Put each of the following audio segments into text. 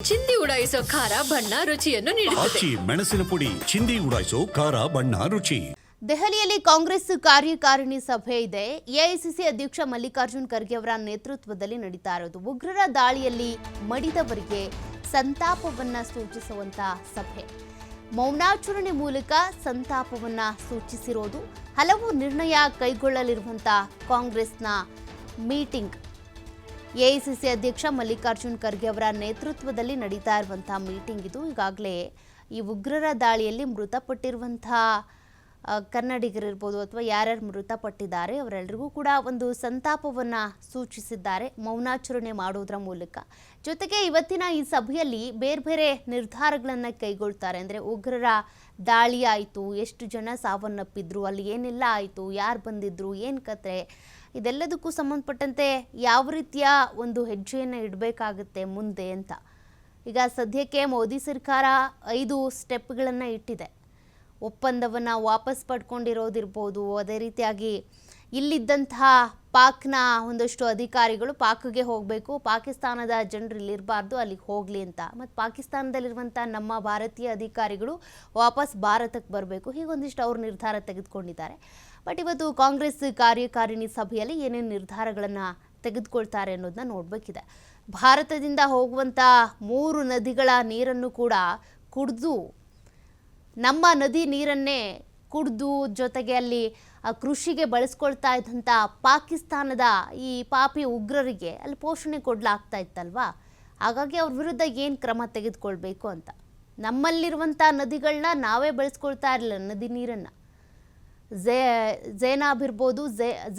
ಚಿಂದಿ ಉಡಾಯಿಸೋ ಖಾರ ಬಣ್ಣ ರುಚಿಯನ್ನು ನೀಡುತ್ತದೆ. ಮೆಣಸಿನ ಪುಡಿ ಚಿಂದಿ ಉಡಾಯಿಸೋ ಖಾರ ಬಣ್ಣ ರುಚಿ. ದೆಹಲಿಯಲ್ಲಿ ಕಾಂಗ್ರೆಸ್ ಕಾರ್ಯಕಾರಿಣಿ ಸಭೆ ಇದೆ. ಎಐಸಿಸಿ ಅಧ್ಯಕ್ಷ ಮಲ್ಲಿಕಾರ್ಜುನ್ ಖರ್ಗೆ ಅವರ ನೇತೃತ್ವದಲ್ಲಿ ನಡೀತಾ ಇರೋದು. ಉಗ್ರರ ದಾಳಿಯಲ್ಲಿ ಮಡಿದವರಿಗೆ ಸಂತಾಪವನ್ನ ಸೂಚಿಸುವಂತಹ ಸಭೆ. ಮೌನಾಚರಣೆ ಮೂಲಕ ಸಂತಾಪವನ್ನ ಸೂಚಿಸಿರೋದು. ಹಲವು ನಿರ್ಣಯ ಕೈಗೊಳ್ಳಲಿರುವಂತಹ ಕಾಂಗ್ರೆಸ್ನ ಮೀಟಿಂಗ್. ಎಐಸಿಸಿ ಅಧ್ಯಕ್ಷ ಮಲ್ಲಿಕಾರ್ಜುನ್ ಖರ್ಗೆ ಅವರ ನೇತೃತ್ವದಲ್ಲಿ ನಡೀತಾ ಇರುವಂತಹ ಮೀಟಿಂಗ್ ಇದು. ಈಗಾಗಲೇ ಈ ಉಗ್ರರ ದಾಳಿಯಲ್ಲಿ ಮೃತಪಟ್ಟಿರುವಂತಹ ಕನ್ನಡಿಗರಿರ್ಬೋದು ಅಥವಾ ಯಾರ್ಯಾರು ಮೃತಪಟ್ಟಿದ್ದಾರೆ ಅವರೆಲ್ಲರಿಗೂ ಕೂಡ ಒಂದು ಸಂತಾಪವನ್ನು ಸೂಚಿಸಿದ್ದಾರೆ ಮೌನಾಚರಣೆ ಮಾಡೋದ್ರ ಮೂಲಕ. ಜೊತೆಗೆ ಇವತ್ತಿನ ಈ ಸಭೆಯಲ್ಲಿ ಬೇರೆ ಬೇರೆ ನಿರ್ಧಾರಗಳನ್ನು ಕೈಗೊಳ್ತಾರೆ. ಅಂದರೆ ಉಗ್ರರ ದಾಳಿ ಆಯಿತು, ಎಷ್ಟು ಜನ ಸಾವನ್ನಪ್ಪಿದ್ರು, ಅಲ್ಲಿ ಏನೆಲ್ಲ ಆಯಿತು, ಯಾರು ಬಂದಿದ್ರು, ಏನು ಕತೆ, ಇದೆಲ್ಲದಕ್ಕೂ ಸಂಬಂಧಪಟ್ಟಂತೆ ಯಾವ ರೀತಿಯ ಒಂದು ಹೆಜ್ಜೆಯನ್ನು ಇಡಬೇಕಾಗುತ್ತೆ ಮುಂದೆ ಅಂತ. ಈಗ ಸದ್ಯಕ್ಕೆ ಮೋದಿ ಸರ್ಕಾರ 5 ಸ್ಟೆಪ್ಗಳನ್ನು ಇಟ್ಟಿದೆ. ಒಪ್ಪಂದವನ್ನು ವಾಪಸ್ ಪಡ್ಕೊಂಡಿರೋದಿರ್ಬೋದು, ಅದೇ ರೀತಿಯಾಗಿ ಇಲ್ಲಿದ್ದಂತಹ ಪಾಕ್ನ ಒಂದಷ್ಟು ಅಧಿಕಾರಿಗಳು ಪಾಕ್ಗೆ ಹೋಗಬೇಕು, ಪಾಕಿಸ್ತಾನದ ಜನರು ಇಲ್ಲಿರಬಾರ್ದು, ಅಲ್ಲಿಗೆ ಹೋಗಲಿ ಅಂತ. ಮತ್ತು ಪಾಕಿಸ್ತಾನದಲ್ಲಿರುವಂಥ ನಮ್ಮ ಭಾರತೀಯ ಅಧಿಕಾರಿಗಳು ವಾಪಸ್ ಭಾರತಕ್ಕೆ ಬರಬೇಕು, ಹೀಗೊಂದಿಷ್ಟು ಅವ್ರು ನಿರ್ಧಾರ ತೆಗೆದುಕೊಂಡಿದ್ದಾರೆ. ಬಟ್ ಇವತ್ತು ಕಾಂಗ್ರೆಸ್ ಕಾರ್ಯಕಾರಿಣಿ ಸಭೆಯಲ್ಲಿ ಏನೇನು ನಿರ್ಧಾರಗಳನ್ನು ತೆಗೆದುಕೊಳ್ತಾರೆ ಅನ್ನೋದನ್ನ ನೋಡಬೇಕಿದೆ. ಭಾರತದಿಂದ ಹೋಗುವಂಥ 3 ನದಿಗಳ ನೀರನ್ನು ಕೂಡ ಕುಡಿದು, ನಮ್ಮ ನದಿ ನೀರನ್ನೇ ಕುಡಿದು, ಜೊತೆಗೆ ಅಲ್ಲಿ ಕೃಷಿಗೆ ಬಳಸ್ಕೊಳ್ತಾ ಇದ್ದಂಥ ಪಾಕಿಸ್ತಾನದ ಈ ಪಾಪಿ ಉಗ್ರರಿಗೆ ಅಲ್ಲಿ ಪೋಷಣೆ ಕೊಡಲಾಗ್ತಾ ಇತ್ತಲ್ವಾ. ಹಾಗಾಗಿ ಅವ್ರ ವಿರುದ್ಧ ಏನು ಕ್ರಮ ತೆಗೆದುಕೊಳ್ಬೇಕು ಅಂತ. ನಮ್ಮಲ್ಲಿರುವಂಥ ನದಿಗಳನ್ನ ನಾವೇ ಬಳಸ್ಕೊಳ್ತಾ ಇರಲಿಲ್ಲ, ನದಿ ನೀರನ್ನು. ಝೇನಾಬ್ ಇರ್ಬೋದು,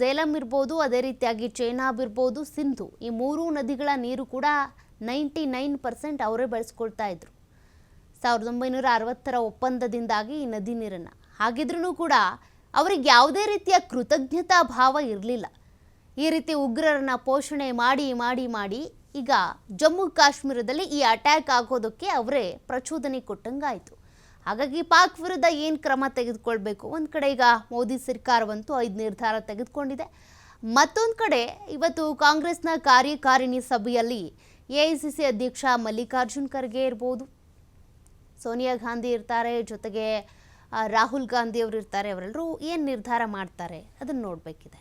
ಝೇಲಂ ಇರ್ಬೋದು, ಅದೇ ರೀತಿಯಾಗಿ ಚೇನಾಬ್ ಇರ್ಬೋದು, ಸಿಂಧು, ಈ 3 ನದಿಗಳ ನೀರು ಕೂಡ 99% ಅವರೇ ಬಳಸ್ಕೊಳ್ತಾ ಇದ್ರು 1960ರ ಒಪ್ಪಂದದಿಂದಾಗಿ ಈ ನದಿ ನೀರನ್ನು. ಹಾಗಿದ್ರೂ ಕೂಡ ಅವರಿಗೆ ಯಾವುದೇ ರೀತಿಯ ಕೃತಜ್ಞತಾ ಭಾವ ಇರಲಿಲ್ಲ. ಈ ರೀತಿ ಉಗ್ರರನ್ನ ಪೋಷಣೆ ಮಾಡಿ ಮಾಡಿ ಮಾಡಿ ಈಗ ಜಮ್ಮು ಕಾಶ್ಮೀರದಲ್ಲಿ ಈ ಅಟ್ಯಾಕ್ ಆಗೋದಕ್ಕೆ ಅವರೇ ಪ್ರಚೋದನೆ ಕೊಟ್ಟಂಗಾಯಿತು. ಹಾಗಾಗಿ ಪಾಕ್ ವಿರುದ್ಧ ಏನು ಕ್ರಮ ತೆಗೆದುಕೊಳ್ಬೇಕು. ಒಂದು ಕಡೆ ಈಗ ಮೋದಿ ಸರ್ಕಾರವಂತೂ 5 ನಿರ್ಧಾರ ತೆಗೆದುಕೊಂಡಿದೆ. ಮತ್ತೊಂದು ಕಡೆ ಇವತ್ತು ಕಾಂಗ್ರೆಸ್ನ ಕಾರ್ಯಕಾರಿಣಿ ಸಭೆಯಲ್ಲಿ ಎಐಸಿಸಿ ಅಧ್ಯಕ್ಷ ಮಲ್ಲಿಕಾರ್ಜುನ್ ಖರ್ಗೆ ಇರ್ಬೋದು, ಸೋನಿಯಾ ಗಾಂಧಿ ಇರ್ತಾರೆ, ಜೊತೆಗೆ ರಾಹುಲ್ ಗಾಂಧಿ ಅವರು ಇರ್ತಾರೆ. ಅವರೆಲ್ಲರೂ ಏನು ನಿರ್ಧಾರ ಮಾಡ್ತಾರೆ ಅದನ್ನು ನೋಡಬೇಕಿದೆ.